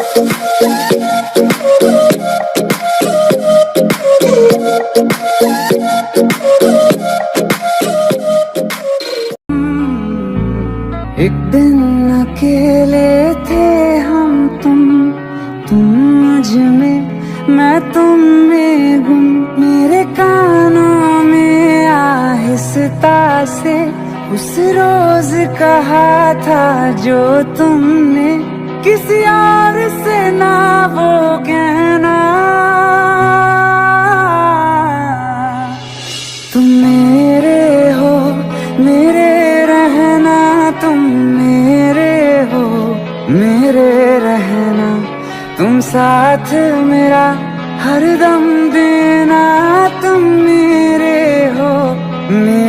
एक दिन अकेले थे हम तुम मुझ में, मैं तुम में गुम। मेरे कानों में आहिस्ता से उस रोज कहा था जो तुमने, किसी और से ना वो कहना। तुम मेरे हो, मेरे रहना, तुम मेरे हो, मेरे रहना। तुम साथ मेरा हरदम देना, तुम मेरे हो, मेरे